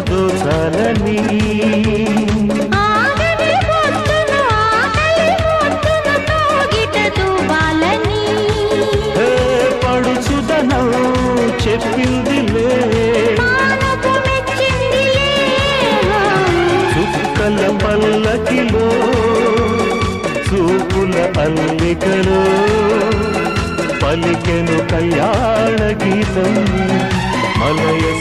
దోచాలని పడుచుదనం చెప్పిందిలే చుక్కల పల్లకిలో చూపుల అల్లికలో పలికెను కళ్యాణ గీతం మలయ